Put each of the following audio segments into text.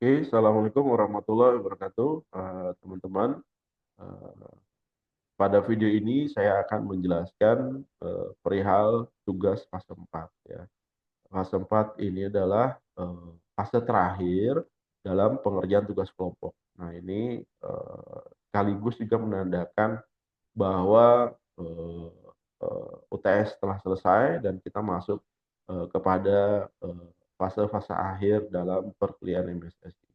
Oke, Assalamualaikum warahmatullahi wabarakatuh, teman-teman. Eee, Pada video ini saya akan menjelaskan, perihal tugas fase 4 ya. Fase 4 ini adalah, fase terakhir dalam pengerjaan tugas kelompok. Nah ini, sekaligus juga menandakan bahwa, UTS telah selesai dan kita masuk, kepada, fase-fase akhir dalam perkuliahan MSSI.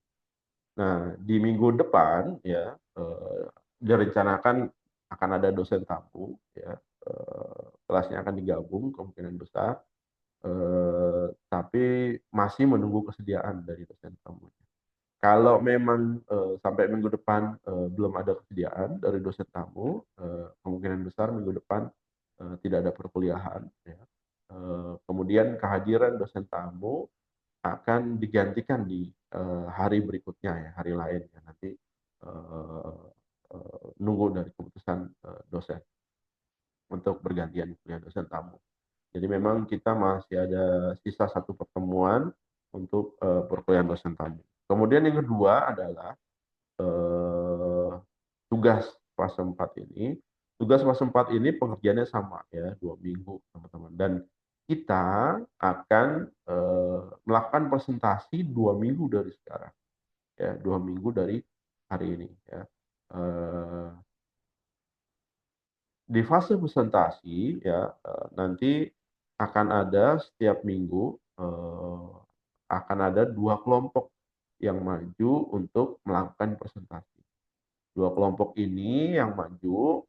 Nah, di minggu depan ya, direncanakan akan ada dosen tamu ya, kelasnya akan digabung kemungkinan besar, tapi masih menunggu kesediaan dari dosen tamunya. Kalau memang, sampai minggu depan, belum ada kesediaan dari dosen tamu, kemungkinan besar minggu depan, tidak ada perkuliahan ya, kemudian kehadiran dosen tamu akan digantikan di, hari berikutnya ya, hari lain ya nanti, eee nunggu dari keputusan, dosen untuk bergantian kuliah dosen tamu. Jadi memang kita masih ada sisa satu pertemuan untuk, perkuliahan dosen tamu. Kemudian yang kedua adalah, eee, tugas fase 4 ini. Tugas fase 4 ini pengerjaannya sama ya, 2 minggu teman-teman, dan kita akan, melakukan presentasi 2 minggu dari sekarang ya, 2 minggu dari hari ini ya. Eee, di fase presentasi ya, nanti akan ada setiap minggu, akan ada 2 kelompok yang maju untuk melakukan presentasi. 2 kelompok ini yang maju,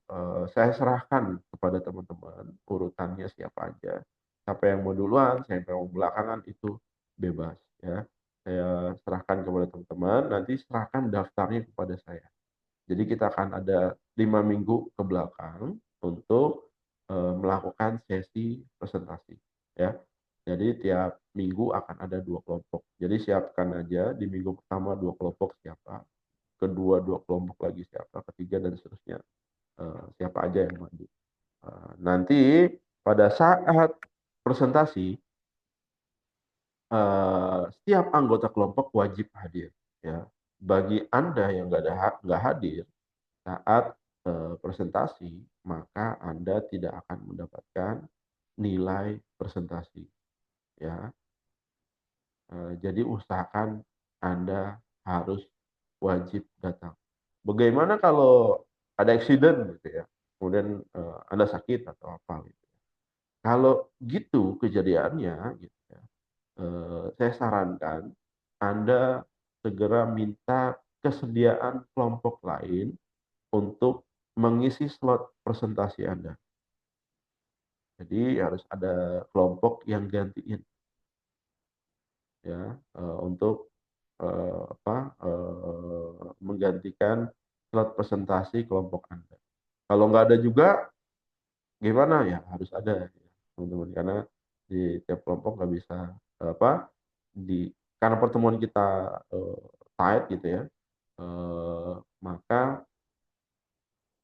saya serahkan kepada teman-teman urutannya siapa aja. Siapa yang mau duluan, siapa yang mau belakangan itu bebas ya. Saya serahkan kepada teman-teman, nanti serahkan daftarnya kepada saya. Jadi kita akan ada 5 minggu ke belakang untuk, melakukan sesi presentasi, ya. Jadi tiap minggu akan ada 2 kelompok. Jadi siapkan aja di minggu pertama 2 kelompok siapa, kedua 2 kelompok lagi siapa, ketiga dan seterusnya, siapa aja yang maju. Nanti pada saat presentasi, setiap anggota kelompok wajib hadir, ya. Bagi Anda yang nggak hadir saat, presentasi, maka Anda tidak akan mendapatkan nilai presentasi, ya. Jadi usahakan Anda harus wajib datang. Bagaimana kalau ada accident gitu ya, kemudian, Anda sakit atau apa gitu. Kalau gitu kejadiannya gitu ya, saya sarankan Anda segera minta kesediaan kelompok lain untuk mengisi slot presentasi Anda. Jadi harus ada kelompok yang gantiin ya, untuk, menggantikan slot presentasi kelompok Anda. Kalau nggak ada juga gimana ya, harus ada ya teman-teman, karena di tiap kelompok nggak bisa, karena pertemuan kita, tight gitu ya, maka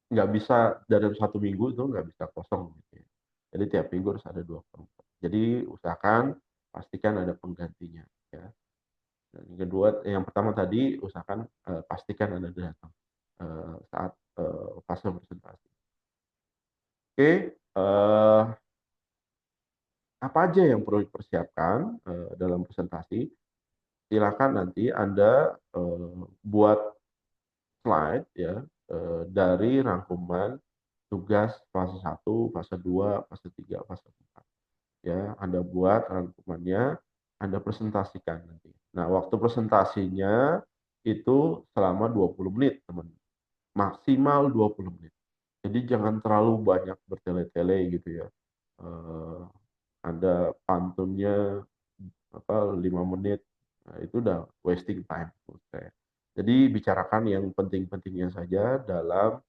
nggak bisa dalam satu minggu itu nggak bisa kosong gitu ya. Jadi tiap minggu harus ada 2 kelompok. Jadi usahakan pastikan ada penggantinya ya. Dan yang kedua yang pertama tadi usahakan, pastikan Anda datang, saat, fase presentasi. Oke, apa aja yang perlu dipersiapkan, dalam presentasi, silakan nanti Anda, buat slide ya, dari rangkuman tugas fase 1, fase 2, fase 3, fase 4 ya. Anda buat rangkumannya, Anda presentasikan nanti. Nah, waktu presentasinya itu selama 20 menit, teman, maksimal 20 menit. Jadi jangan terlalu banyak bertele-tele gitu ya. Eee, Anda pantunnya 5 menit, nah itu udah wasting time menurut saya. Jadi bicarakan yang penting-pentingnya saja dalam,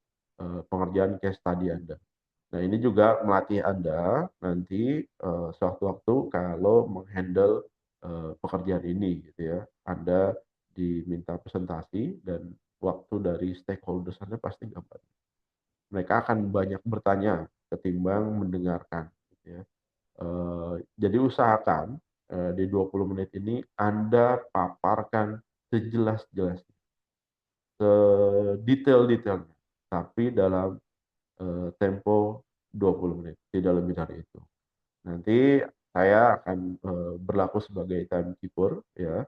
pengerjaan case study Anda. Nah ini juga melatih Anda nanti, sewaktu-waktu kalau meng-handle, pekerjaan ini gitu ya. Anda diminta presentasi dan waktu dari stakeholders Anda pasti nggak banyak. Mereka akan banyak bertanya ketimbang mendengarkan gitu ya. Jadi usahakan, di 20 menit ini Anda paparkan sejelas-jelasnya, sedetail-detailnya, tapi dalam tempo 20 menit, tidak lebih dari itu. Nanti saya akan berlaku sebagai timekeeper ya,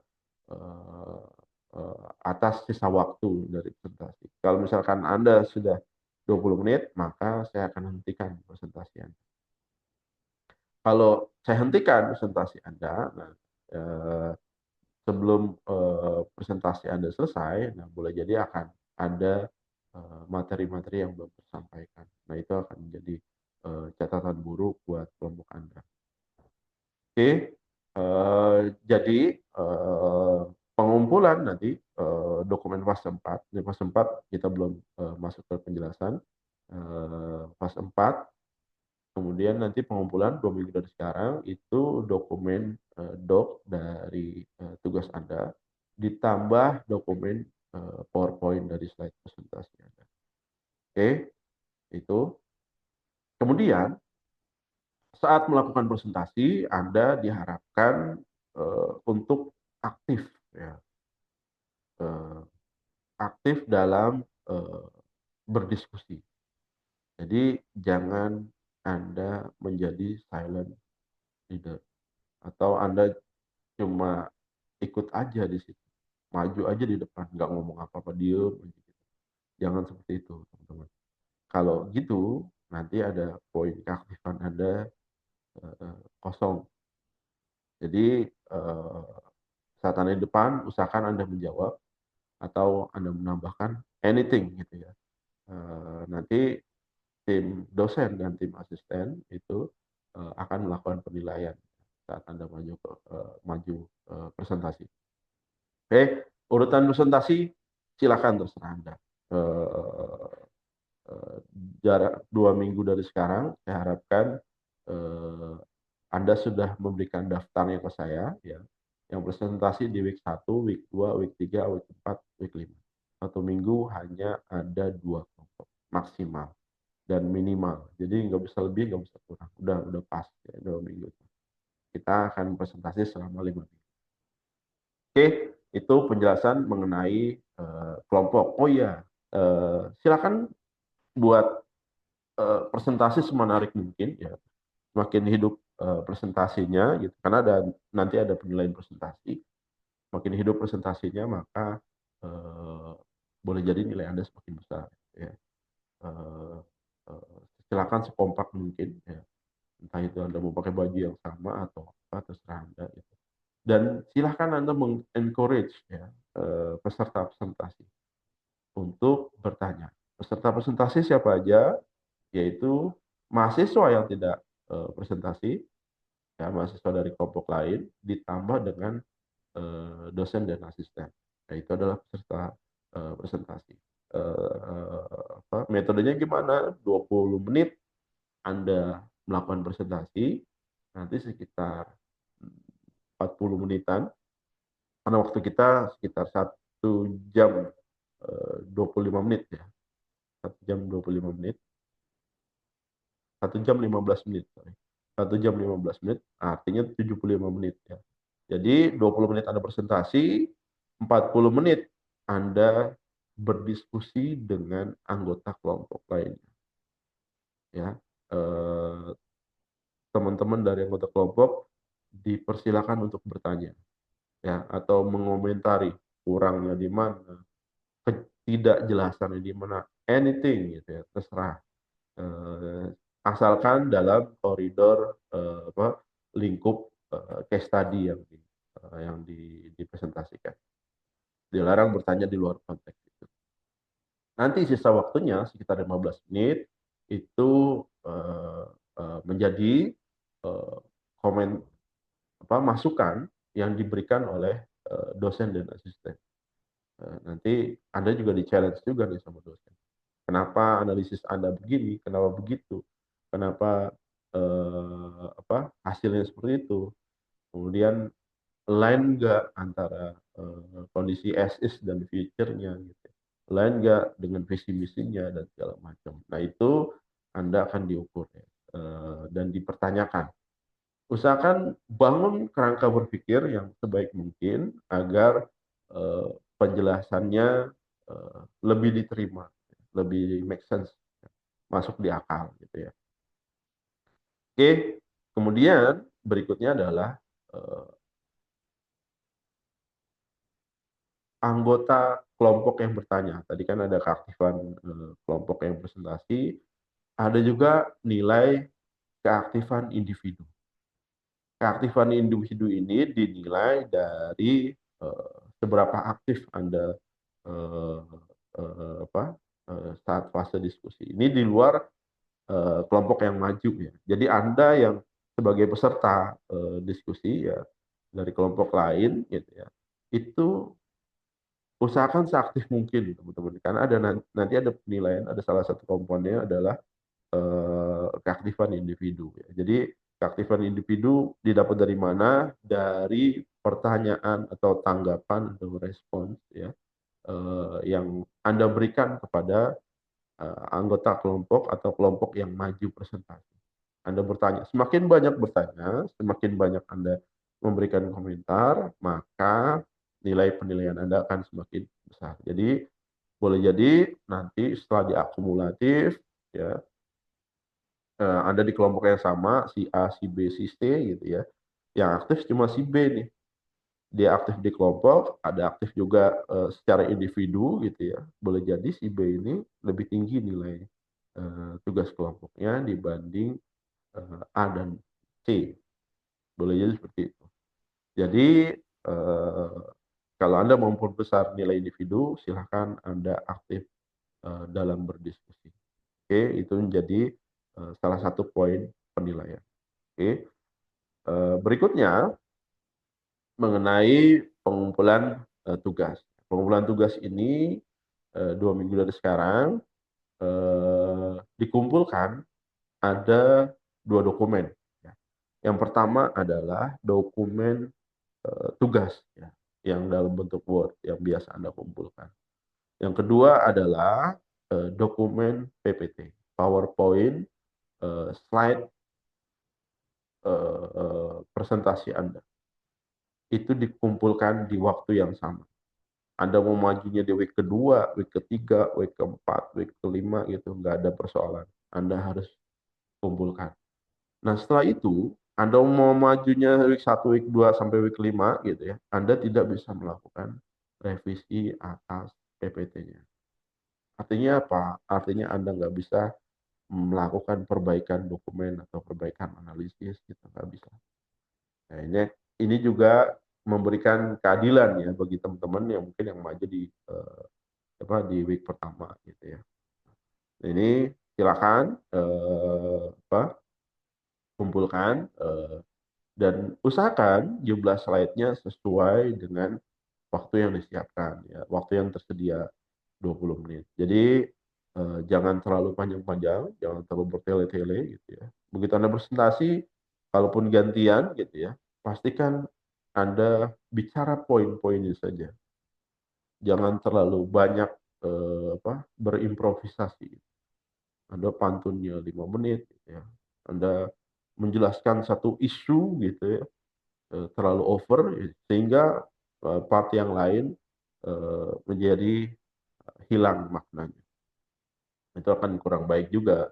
eh, atas sisa waktu dari presentasi. Kalau misalkan Anda sudah 20 menit, maka saya akan hentikan presentasi Anda. Kalau saya hentikan presentasi Anda, nah, eh, sebelum presentasi Anda selesai, nah boleh jadi akan ada materi-materi yang belum tersampaikan. Nah itu akan menjadi catatan buruk buat kelompok Anda. Oke, jadi pengumpulan nanti dokumen fase 4. Di fase 4 kita belum masuk ke penjelasan. Fase 4, kemudian nanti pengumpulan 2 minggu dari sekarang itu dokumen doc dari tugas Anda, ditambah dokumen PowerPoint dari slide presentasi Anda. Oke, itu. Kemudian saat melakukan presentasi, Anda diharapkan untuk aktif, ya, eh, aktif dalam berdiskusi. Jadi jangan Anda menjadi silent leader atau Anda cuma ikut aja di situ, maju aja di depan, nggak ngomong apa-apa, diem aja gitu. Jangan seperti itu, teman-teman. Kalau gitu, nanti ada poin keaktifan Anda kosong. Jadi saat Anda di depan, usahakan Anda menjawab atau Anda menambahkan anything gitu ya. Nanti tim dosen dan tim asisten itu akan melakukan penilaian saat Anda maju presentasi. Oke, urutan presentasi silakan terserah Anda. Eh, Jarak 2 minggu dari sekarang, saya harapkan eh, Anda sudah memberikan daftarnya ke saya, ya, yang presentasi di week 1, week 2, week 3, week 4, week 5. 1 minggu hanya ada 2 kelompok maksimal dan minimal. Jadi nggak bisa lebih, nggak bisa kurang. Udah pas ya, 2 minggu. Kita akan presentasi selama 5 minggu. Oke, itu penjelasan mengenai kelompok. Oh iya, silakan buat presentasi semenarik mungkin ya, semakin hidup presentasinya gitu, karena nanti ada penilaian presentasi, makin hidup presentasinya maka eh, boleh jadi nilai Anda semakin besar ya. Eh, Silakan sekompak mungkin ya, entah itu Anda mau pakai baju yang sama atau apa, terserah Anda gitu. Dan silahkan Anda mengencourage ya peserta presentasi untuk bertanya. Peserta presentasi siapa aja? Yaitu mahasiswa yang tidak presentasi, ya, mahasiswa dari kelompok lain, ditambah dengan dosen dan asisten. Nah, itu adalah peserta presentasi. Metodenya gimana? 20 menit Anda melakukan presentasi, nanti sekitar 40 menitan, karena waktu kita sekitar 1 jam 25 menit ya, 1 jam 25 menit, 1 jam 15 menit, sorry. 1 jam 15 menit, artinya 75 menit ya. Jadi 20 menit Anda presentasi, 40 menit Anda berdiskusi dengan anggota kelompok lainnya. Ya, teman-teman dari anggota kelompok dipersilakan untuk bertanya, ya, atau mengomentari kurangnya di mana, ketidakjelasannya di mana, anything gitu ya, terserah. Eh, Asalkan dalam koridor lingkup case study yang dipresentasikan. Dilarang bertanya di luar konteks itu. Nanti sisa waktunya sekitar 15 menit itu menjadi eh, komen masukan yang diberikan oleh dosen dan asisten. Nanti Anda juga di-challenge juga nih sama dosen. Kenapa analisis Anda begini? Kenapa begitu? Kenapa hasilnya seperti itu? Kemudian align nggak antara kondisi as is dan future-nya gitu. Align nggak dengan visi misinya dan segala macam. Nah itu Anda akan diukur ya, dan dipertanyakan. Usahakan bangun kerangka berpikir yang sebaik mungkin agar penjelasannya lebih diterima, lebih make sense, masuk di akal gitu ya. Oke, kemudian berikutnya adalah eh, anggota kelompok yang bertanya. Tadi kan ada keaktifan kelompok yang presentasi, ada juga nilai keaktifan individu. Keaktifan individu ini dinilai dari seberapa aktif Anda eh, apa saat fase diskusi. Ini di luar kelompok yang maju ya. Jadi Anda yang sebagai peserta diskusi ya dari kelompok lain gitu ya, itu usahakan seaktif mungkin teman-teman, karena ada nanti ada penilaian, ada salah satu komponennya adalah keaktifan individu ya. Jadi keaktifan individu didapat dari mana? Dari pertanyaan atau tanggapan atau respons ya yang Anda berikan kepada anggota kelompok atau kelompok yang maju presentasi. Anda bertanya, semakin banyak bertanya, semakin banyak Anda memberikan komentar, maka nilai penilaian Anda akan semakin besar. Jadi boleh jadi nanti setelah diakumulatif, ya Anda di kelompok yang sama, si A, si B, si C gitu ya, yang aktif cuma si B nih. Dia aktif di kelompok, ada aktif juga secara individu gitu ya. Boleh jadi si B ini lebih tinggi nilai tugas kelompoknya dibanding A dan C. Boleh jadi seperti itu. Jadi kalau Anda mau memperbesar nilai individu, silahkan Anda aktif dalam berdiskusi. Oke, itu menjadi salah satu poin penilaian. Oke, berikutnya mengenai pengumpulan tugas. Pengumpulan tugas ini 2 minggu dari sekarang dikumpulkan ada 2 dokumen. Ya. Yang pertama adalah dokumen tugas ya, yang dalam bentuk Word yang biasa Anda kumpulkan. Yang kedua adalah dokumen PPT, PowerPoint, slide presentasi Anda. Itu dikumpulkan di waktu yang sama. Anda mau majunya di week kedua, week ketiga, week keempat, week kelima gitu, nggak ada persoalan. Anda harus kumpulkan. Nah setelah itu, Anda mau majunya week 1, week 2 sampai week 5 gitu ya, Anda tidak bisa melakukan revisi atas PPT-nya. Artinya apa? Artinya Anda nggak bisa melakukan perbaikan dokumen atau perbaikan analisis, gitu nggak bisa. Nah, ini juga memberikan keadilan ya bagi teman-teman yang mungkin yang maju di di week pertama gitu ya. Ini silakan kumpulkan dan usahakan jumlah slide-nya sesuai dengan waktu yang disiapkan ya, waktu yang tersedia 20 menit. Jadi jangan terlalu panjang-panjang, jangan terlalu bertele-tele gitu ya. Begitu Anda presentasi, kalaupun gantian gitu ya, pastikan Anda bicara poin-poinnya saja. Jangan terlalu banyak berimprovisasi. Anda pantunnya 5 menit gitu ya. Anda menjelaskan satu isu gitu ya, terlalu over sehingga part yang lain menjadi hilang maknanya. Itu akan kurang baik juga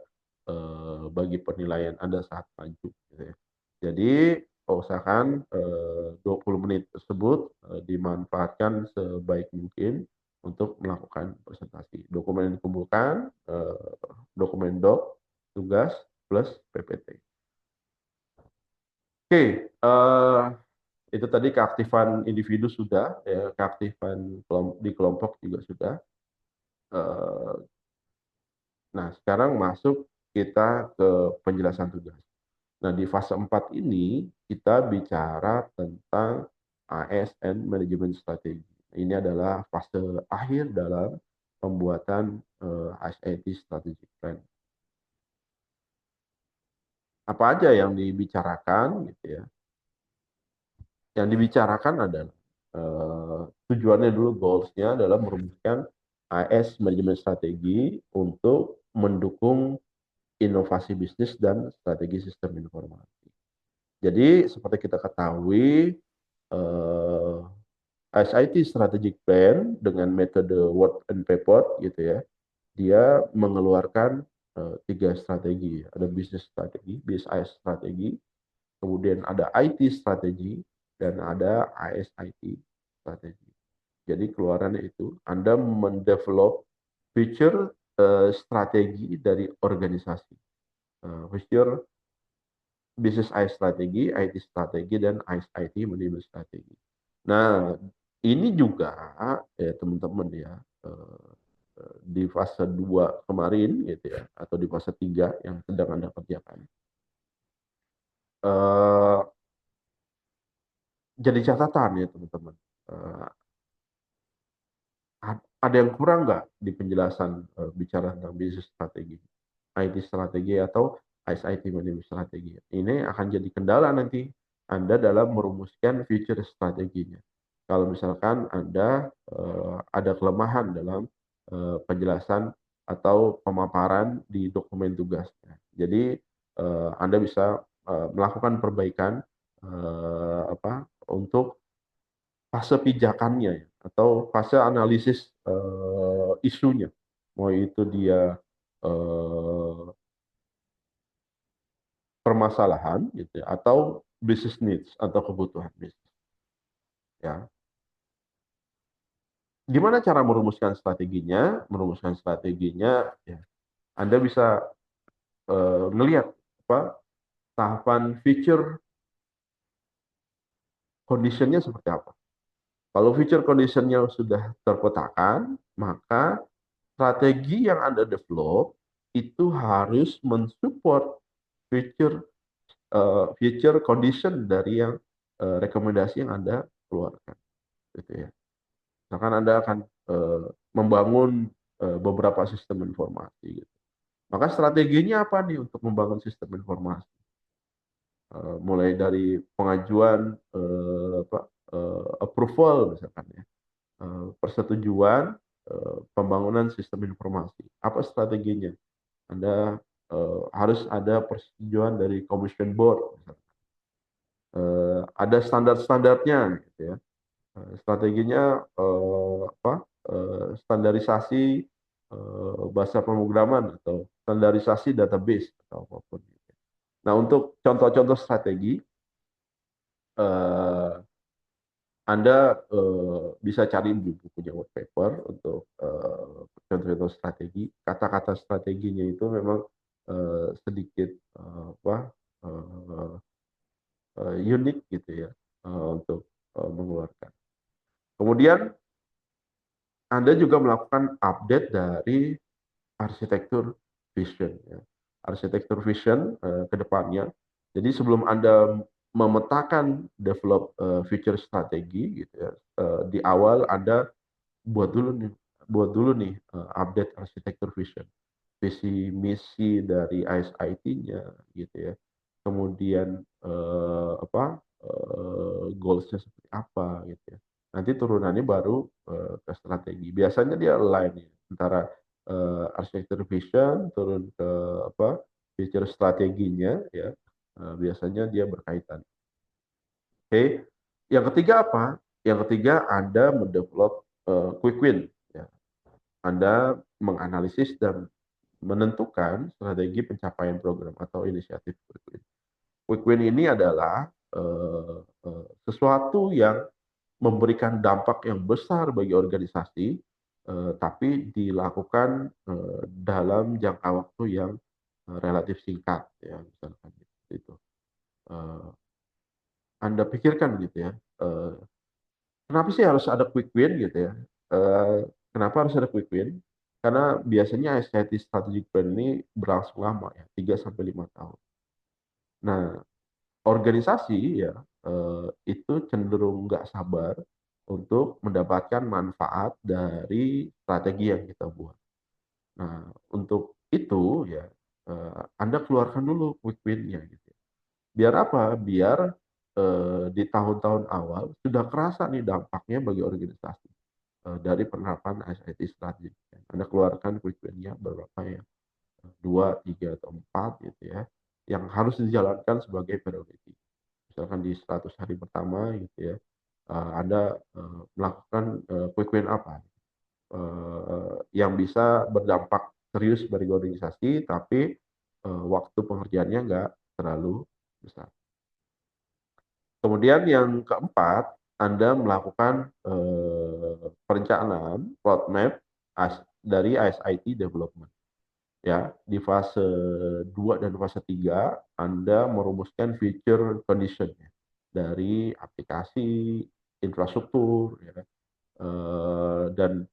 bagi penilaian Anda saat maju gitu ya. Jadi usahakan 20 menit tersebut dimanfaatkan sebaik mungkin untuk melakukan presentasi. Dokumen yang dikumpulkan, dokumen doc, tugas, plus PPT. Oke, itu tadi keaktifan individu sudah, ya, keaktifan di kelompok juga sudah. Eh, Nah, sekarang masuk kita ke penjelasan tugas. Nah, di fase 4 ini kita bicara tentang ASN Management Strategy. Ini adalah fase akhir dalam pembuatan ASNT Strategic Plan. Apa aja yang dibicarakan gitu ya? Yang dibicarakan adalah tujuannya dulu, goals-nya adalah merumuskan AS Management Strategi untuk mendukung inovasi bisnis dan strategi sistem informasi. Jadi seperti kita ketahui, eh, SIT Strategic Plan dengan metode word and paper gitu ya. Dia mengeluarkan tiga strategi. Ada business strategi, BSIS strategi, kemudian ada IT strategi, dan ada ISIT strategi. Jadi keluarannya itu Anda mendevelop future strategi dari organisasi. Future business I strategi, IT strategi, dan IT management strategi. Nah, ini juga ya teman-teman ya, di fase 2 kemarin gitu ya, atau di fase 3 yang sedang Anda kerjakan. Eh, jadi catatan ya teman-teman. Eh, ada yang kurang nggak di penjelasan bicara tentang bisnis strategi, IT strategi atau IT management strategi? Ini akan jadi kendala nanti Anda dalam merumuskan future strateginya. Kalau misalkan Anda ada kelemahan dalam penjelasan atau pemaparan di dokumen tugasnya. Jadi Anda bisa melakukan perbaikan untuk fase pijakannya ya, atau fase analisis isunya, mau itu dia eh, permasalahan gitu ya, atau business needs atau kebutuhan bisnis ya. Gimana cara merumuskan strateginya? Merumuskan strateginya ya, Anda bisa melihat apa tahapan feature conditionnya seperti apa. Kalau feature conditionnya sudah terpetakan, maka strategi yang Anda develop itu harus mensupport future future condition dari yang rekomendasi yang Anda keluarkan, gitu ya. Misalkan Anda akan membangun beberapa sistem informasi, gitu. Maka strateginya apa nih untuk membangun sistem informasi? Mulai dari pengajuan approval misalkan ya, persetujuan pembangunan sistem informasi. Apa strateginya? Anda harus ada persetujuan dari commission board, ada standar-standarnya, gitu ya. Strateginya standarisasi bahasa pemrograman atau standarisasi database atau apapun. Nah, untuk contoh-contoh strategi, eh, Anda bisa cari di bukunya white paper untuk contoh-contoh strategi. Kata-kata strateginya itu memang sedikit uh, unik gitu ya, untuk mengeluarkan. Kemudian Anda juga melakukan update dari arsitektur vision ya. Arsitektur vision ke depannya. Jadi sebelum Anda memetakan develop future strategi gitu ya, di awal Anda buat dulu nih update arsitektur vision, visi misi dari ISIT-nya gitu ya. Kemudian goals-nya seperti apa gitu ya. Nanti turunannya baru ke strategi. Biasanya dia align ya, antara arsitektur vision turun ke feature strateginya ya. Biasanya dia berkaitan. Oke. Yang ketiga apa? Yang ketiga Anda mendevelop quick win ya. Anda menganalisis dan menentukan strategi pencapaian program atau inisiatif quick win. Quick win ini adalah sesuatu yang memberikan dampak yang besar bagi organisasi, tapi dilakukan dalam jangka waktu yang relatif singkat, ya misalkan itu. Eh, Anda pikirkan gitu ya, kenapa sih harus ada quick win gitu ya? Kenapa harus ada quick win? Karena biasanya SIT Strategic Plan ini berlangsung lama ya, 3 sampai 5 tahun. Nah, organisasi ya itu cenderung nggak sabar untuk mendapatkan manfaat dari strategi yang kita buat. Nah, untuk itu ya Anda keluarkan dulu quick win-nya gitu. Biar apa? Biar di tahun-tahun awal sudah kerasa nih dampaknya bagi organisasi dari penerapan SIT strategi. Anda keluarkan quick win-nya berapa ya? 2, 3, atau 4 gitu ya, yang harus dijalankan sebagai priority. Misalkan di 100 hari pertama gitu ya, Anda melakukan quick win apa yang bisa berdampak serius bagi organisasi, tapi waktu pengerjaannya nggak terlalu besar. Kemudian yang keempat, Anda melakukan perencanaan roadmap dari ISIT development. Ya, di fase 2 dan fase 3 Anda merumuskan future condition dari aplikasi, infrastruktur, ya, dan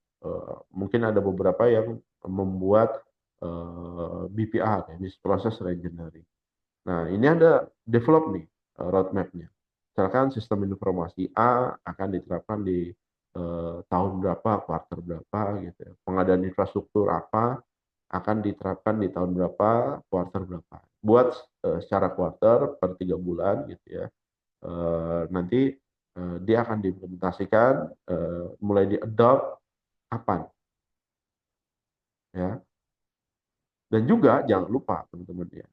mungkin ada beberapa yang membuat BPR, ya, Business Process Reengineering. Nah, ini ada develop nih roadmap-nya. Misalkan sistem informasi A akan diterapkan di tahun berapa, kuartal berapa, gitu ya. Pengadaan infrastruktur apa akan diterapkan di tahun berapa, kuartal berapa. Buat secara kuartal per 3 bulan, gitu ya. Nanti dia akan diimplementasikan, mulai di-adopt kapan, ya. Dan juga jangan lupa teman-teman ya,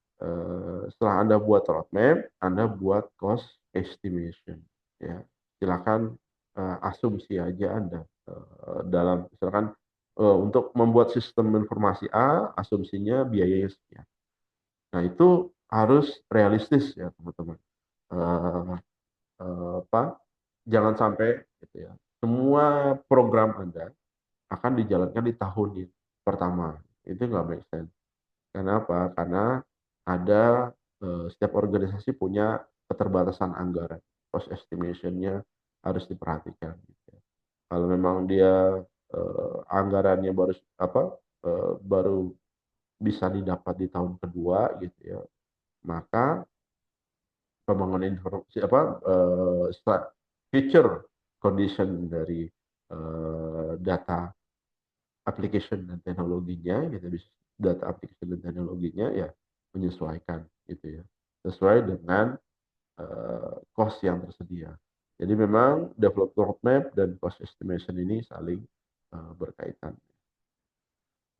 setelah Anda buat roadmap, Anda buat cost estimation ya. Silakan asumsi aja Anda dalam misalkan untuk membuat sistem informasi A, asumsinya biayanya sekian. Nah, itu harus realistis ya teman-teman. Eh, apa? Jangan sampai gitu ya. Semua program Anda akan dijalankan di tahun ini pertama. Itu nggak make sense. Kenapa? Karena ada setiap organisasi punya keterbatasan anggaran. Cost estimation-nya harus diperhatikan. Gitu ya. Kalau memang dia anggarannya baru bisa didapat di tahun kedua gitu ya, maka pembangunan informasi future condition dari data application dan teknologinya gitu, data application dan teknologinya ya menyesuaikan gitu ya, sesuai dengan cost yang tersedia. Jadi memang develop roadmap dan cost estimation ini saling berkaitan.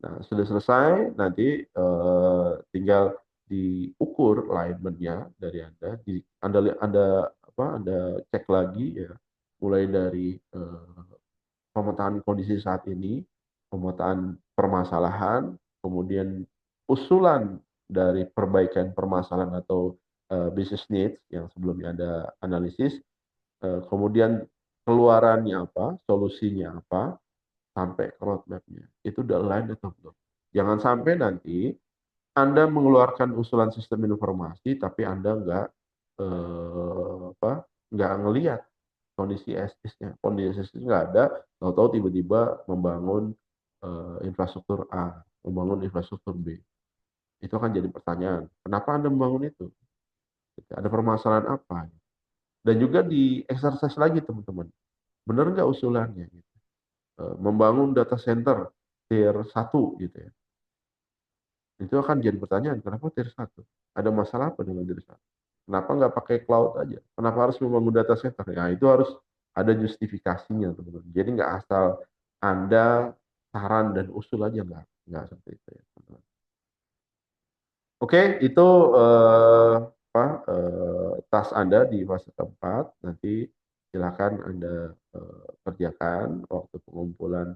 Nah, sudah selesai, nanti tinggal diukur alignment-nya dari Anda. Anda cek lagi ya, mulai dari pemetaan kondisi saat ini, pemetaan permasalahan, kemudian usulan dari perbaikan permasalahan atau business needs yang sebelumnya ada analisis, kemudian keluarannya apa, solusinya apa, sampai ke roadmap-nya. Itu udah align atau belum? Jangan sampai nanti Anda mengeluarkan usulan sistem informasi, tapi Anda nggak ngelihat kondisi esisnya. Kondisi esisnya nggak ada, tahu-tahu tiba-tiba membangun infrastruktur A, membangun infrastruktur B. Itu akan jadi pertanyaan, kenapa Anda membangun itu? Ada permasalahan apa? Dan juga di exercise lagi teman-teman, benar nggak usulannya? Membangun data center tier 1 gitu ya. Itu akan jadi pertanyaan, kenapa tier 1? Ada masalah apa dengan tier 1? Kenapa nggak pakai cloud aja? Kenapa harus membangun data center? Ya, itu harus ada justifikasinya, teman-teman. Jadi nggak asal Anda saran dan usul aja, nggak seperti itu ya, teman-teman. Oke, itu tas Anda di fase keempat. Nanti silakan Anda kerjakan waktu pengumpulan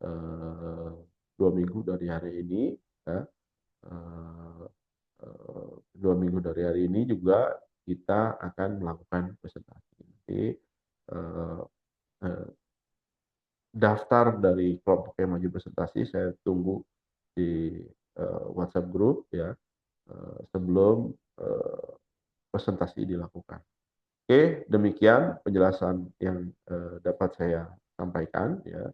eh, 2 minggu dari hari ini. Ya. Eh, 2 minggu dari hari ini juga kita akan melakukan presentasi. Jadi eh, eh, daftar dari kelompok yang maju presentasi saya tunggu di WhatsApp group ya sebelum presentasi dilakukan. Oke, demikian penjelasan yang dapat saya sampaikan ya.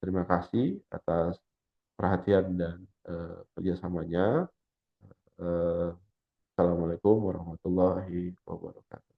Terima kasih atas perhatian dan kerjasamanya. Assalamualaikum warahmatullahi wabarakatuh.